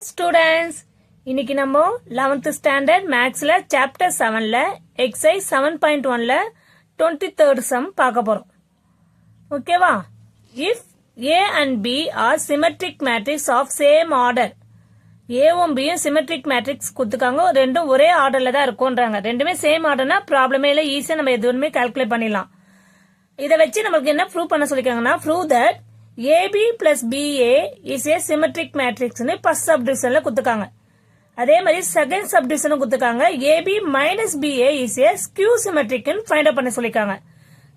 Students, இன்னைக்கு நம்ம 11th standard மேக்ஸ்ல சாப்டர் 7ல எக்ஸசைஸ் 7.1ல 23rd சம் பார்க்க போறோம். ஓகேவா? If A and B are symmetric matrix of same order, ஏவும் பியும் சிமெட்ரிக் மேட்ரிக்ஸ் கொடுத்துக்காங்க, ரெண்டும் ஒரே ஆர்டர்ல தான் இருக்கும்ன்றாங்க. ரெண்டுமே சேம் ஆர்டர்னா ப்ராப்ளமே இல்லை, ஈஸியா நம்ம எதுவுமே கால்குலேட் பண்ணிடலாம். இதை வச்சு நம்மளுக்கு என்ன ப்ரூவ் பண்ண சொல்லிருக்காங்கன்னா, prove that AB plus BA is a symmetric matrix னு ஃபர்ஸ்ட் சப்டிவிஷன்ல கொடுத்துருக்காங்க. அதே மாதிரி செகண்ட் சப்டிவிஷனும் கொடுத்துருக்காங்க. AB minus BA is a skew symmetric னு ஃபைண்ட் அவுட் பண்ண சொல்லிருக்காங்க.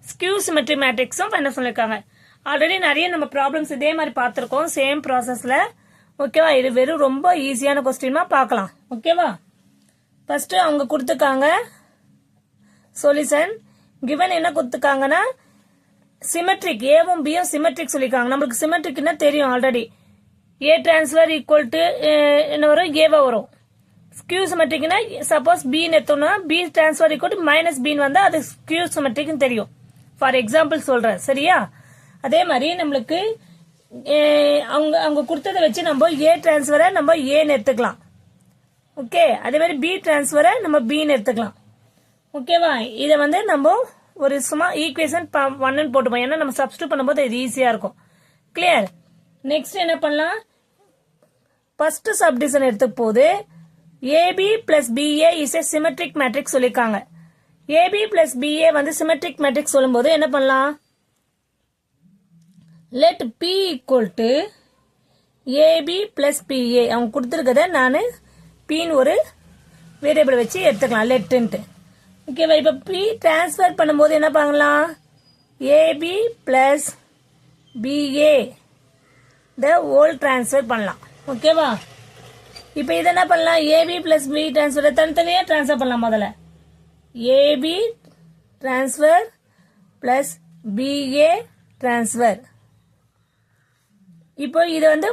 skew symmetric matrixும் ஃபைண்ட் அவுட் சொல்லிருக்காங்க. ஆல்ரெடி நிறைய நம்ம ப்ராப்ளம்ஸ் இதே மாதிரி பார்த்திருக்கோம் சேம் ப்ராசஸ்ல. ஓகேவா? இது வெறும் ரொம்ப ஈஸியான கொஸ்டினா பார்க்கலாம். ஓகேவா? ஃபர்ஸ்ட் அவங்க கொடுத்துருக்காங்க சொல்யூஷன். கிவன் என்ன கொடுத்துருக்காங்கன்னா, சிமெட்ரிக் ஏவும் பியும் சிமெட்ரிக் சொல்லிருக்காங்க. நம்மளுக்கு சிமெட்ரிக்னா தெரியும் already. A transfer equal to என்ன வரும், ஏவா வரும். ஸ்கியூ சிமெட்ரிக்னா சப்போஸ் பி எடுத்தோம்னா B transfer equal to minus பின்னு வந்தா அது ஸ்கியூ சிமெட்ரிக்னு தெரியும். ஃபார் எக்ஸாம்பிள் சொல்றேன், சரியா? அதே மாதிரி நம்மளுக்கு அவங்க கொடுத்ததை வச்சு நம்ம ஏ டிரான்ஸ்ஃபரை நம்ம ஏன்னு எடுத்துக்கலாம். ஓகே, அதே மாதிரி பி டிரான்ஸ்ஃபரை நம்ம பின்னு எடுத்துக்கலாம். ஓகேவா? இதை வந்து நம்ம ஒரு சும்மா ஈக்குவேஷன் 1 போட்டுப்போம், ஏன்னா நம்ம சப்ஸ்டியூட் பண்ணும்போது இது ஈஸியா இருக்கும். கிளியர்? நெக்ஸ்ட் என்ன பண்ணலாம், ஃபர்ஸ்ட் சப்டிவிஷன் எடுத்துக்க போது AB plus BA is a symmetric matrix சொல்லிருக்காங்க. ஏபி பிளஸ் பிஏ வந்து சிமெட்ரிக் மேட்ரிக்ஸ் சொல்லும்போது என்ன பண்ணலாம், let P equal to AB plus BA. அவங்க கொடுத்துருக்கத நான் பின்னு ஒரு வேரியபிள் வச்சு எடுத்துக்கலாம், லெட்டுன்ட்டு. ஓகேவா? இப்ப பி டிரான்ஸ்பர் பண்ணும்போது என்ன பண்ணலாம், AB plus BA the whole transfer பண்ணலாம். ஓகேவா? இப்ப இது என்ன பண்ணலாம், ஏபி பிளஸ் பி டிரான்ஸ்பர் தனித்தனியா டிரான்ஸ்பர் பண்ணலாம். முதல்ல AB transfer plus BA transfer. இப்போ இது வந்து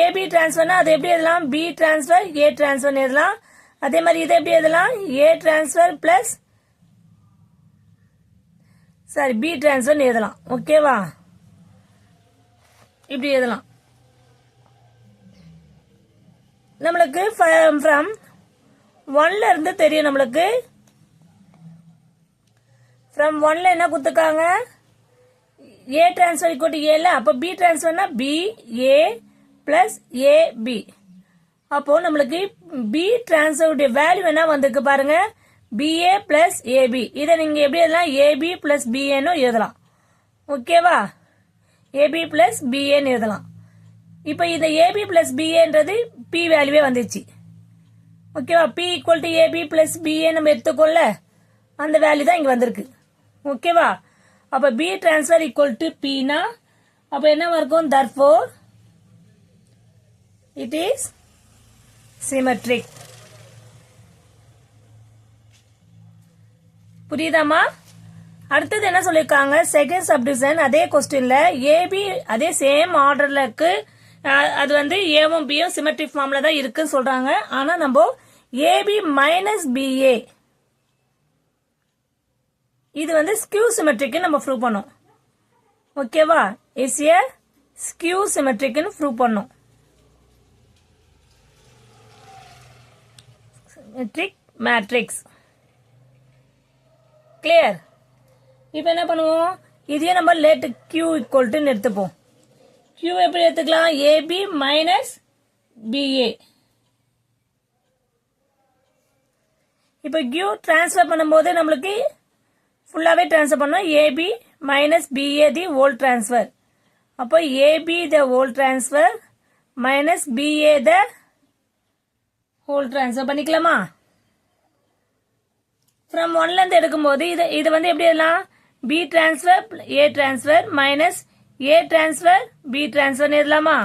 ஏபி டிரான்ஸ்பர்னா அது எப்படி எழுதலாம், பி டிரான்ஸ்பர் ஏ டிரான்ஸ்பர் எழுதலாம். அதே மாதிரி இதை எப்படி எழுதலாம், ஏ டிரான்ஸ்பர் பிளஸ் பி டிரான்ஸ்பர் எழுதலாம். ஓகேவா? இப்படி எழுதலாம். நம்மளுக்கு ஃப்ரம் 1ல இருந்து தெரியும், நம்மளுக்கு ஃப்ரம் 1ல என்ன கொடுத்துருக்காங்க, ஏ டிரான்ஸ்பர் ஈக்குவல் டு ஏல, அப்ப B டிரான்ஸ்பர்னா B A plus A B. அப்போ நம்மளுக்கு பி டிரான்ஸ்பர் வேல்யூ என்ன வந்திருக்கு பாருங்க, பிஏ பிளஸ் ஏபி. இதை நீங்க எப்படி எழுதலாம், ஏபி பிளஸ் பிஏன்னு எழுதலாம். ஓகேவா? ஏபி பிளஸ் பிஏன்னு எழுதலாம். இப்ப இந்த ஏபி பிளஸ் பிஏன்றது பி வேல்யூவே வந்துச்சு. ஓகேவா? P equal to AB plus BA நம்ம எடுத்துக்கொள்ள அந்த வேல்யூ தான் இங்க வந்திருக்கு. ஓகேவா? அப்ப பி டிரான்ஸ்பர் ஈக்குவல் டு பினா அப்ப என்ன இருக்கும், therefore it is symmetric. புரியுதாமா? அடுத்தது என்ன சொல்லிருக்காங்க, செகண்ட் சப்டிவிஷன் அதே கொஸ்டின்ல ஏபி அதே சேம் ஆர்டர்ல இருக்கு. அது வந்து ஏவும் பியும் சிமெட்ரிக் ஃபார்ம்ல தான் இருக்குன்னு சொல்றாங்க. ஆனா நம்ம ஏபி மைனஸ் பிஏ இது வந்து ஸ்கியூ சிமெட்ரிக் நம்ம ப்ரூவ் பண்ணோம். ஓகேவா? Is A skew symmetric prove பண்ணோம். Symmetric matrix. கிளியர்? இப்ப என்ன பண்ணுவோம், இதே நம்ம லெட் கியூ ஈக்குவல் டு எடுத்துப்போம். கியூ எப்படி எடுத்துக்கலாம், ஏபி மைனஸ் பிஏ. இப்ப கியூ டிரான்ஸ்பர் பண்ணும்போது நம்மளுக்கு ஃபுல்லாவே டிரான்ஸ்பர் பண்ணோம், AB minus BA the whole transfer. அப்போ AB the whole transfer minus BA the whole transfer பண்ணிக்கலாமா? ஃப்ரம் 1ல இருந்து எடுக்கும்போது இது வந்து எப்படி எழுதலாம், B transfer A transfer minus A transfer B transfer எழுதலாமா?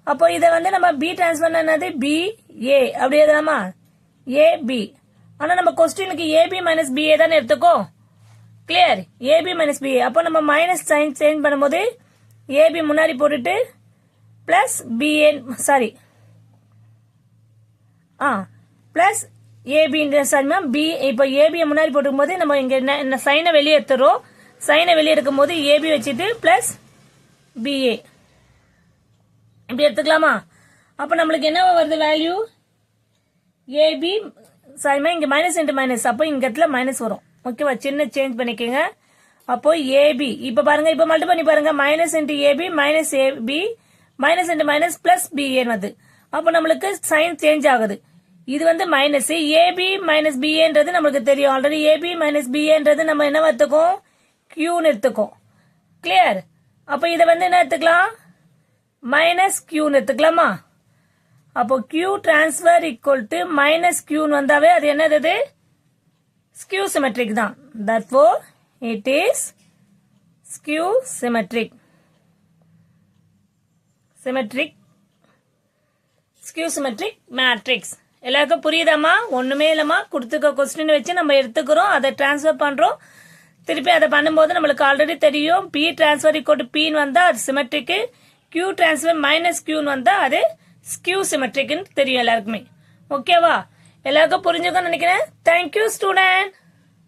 அப்போ இதை வந்து நம்ம பி டிரான்ஸ்பர் என்னது, பி ஏ அப்படி எழுதலாமா, ஏ பி. ஆனா நம்ம கொஸ்டினுக்கு ஏபி மைனஸ் பிஏ தானே எடுத்துக்கோ. கிளியர்? AB minus BA. அப்போ நம்ம மைனஸ் சைன் சேஞ்ச் பண்ணும்போது ஏபி முன்னாடி போட்டுட்டு plus BA plus AB B. இப்போ ஏபி முன்னாடி போட்டுக்கும் போது நம்ம இங்க என்ன சைனை வெளியே எடுத்துறோம். சைனை வெளியே எடுக்கும் போது ஏபி வச்சுட்டு பிளஸ் பிஏ இப்படி எடுத்துக்கலாமா? அப்ப நம்மளுக்கு என்ன வருது வேல்யூ ஏபி சாரிமா இங்க மைனஸ் இன்டு மைனஸ் அப்போ இங்க இடத்துல மைனஸ் வரும் ஓகேவா சின்ன சேஞ்ச் பண்ணிக்கோங்க அப்போ ஏபி இப்ப பாருங்க இப்ப மல்டி பண்ணி பாருங்க minus into AB minus AB minus into minus plus பிஏன்னு வருது அப்போ நம்மளுக்கு சைன் சேஞ்ச் ஆகுது இது வந்து மைனஸ் ஏபி மைனஸ் பிஏன்றது நம்மளுக்கு தெரியும் ஆல்ரெடி ஏபி மைனஸ் பிஏன்றது நம்ம என்ன எடுத்துக்கோம் கியூன்னு எடுத்துக்கோம் கிளியர் அப்ப இதை வந்து என்ன எடுத்துக்கலாம் மைனஸ் கியூன்னு எடுத்துக்கலாமா அப்போ Q transfer equal to minus கியூன்னு வந்தாவே அது என்னது ஸ்கியூ சிமெட்ரிக் தான் therefore it is skew symmetric skew symmetric matrix எல்லாருக்கும் புரியுதாமா ஒண்ணுமே இல்லமா கொடுத்துக்க கொஸ்டின் வச்சு நம்ம எடுத்துக்கிறோம் அதை டிரான்ஸ்ஃபர் பண்றோம் திருப்பி அதை பண்ணும்போது நம்மளுக்கு ஆல்ரெடி தெரியும் பி டிரான்ஸ்ஃபர் ஈக்குவல் டு பின்னு வந்தா அது சிமெட்ரிக் கியூ டிரான்ஸ்ஃபர் மைனஸ் கியூன்னு வந்தா அது ஸ்கியூ சிமெட்ரிக்னு தெரியும் எல்லாருக்குமே ஓகேவா எல்லாருக்கும் புரிஞ்சுக்கணும்னு நினைக்கிறேன் தேங்க்யூ ஸ்டூடெண்ட்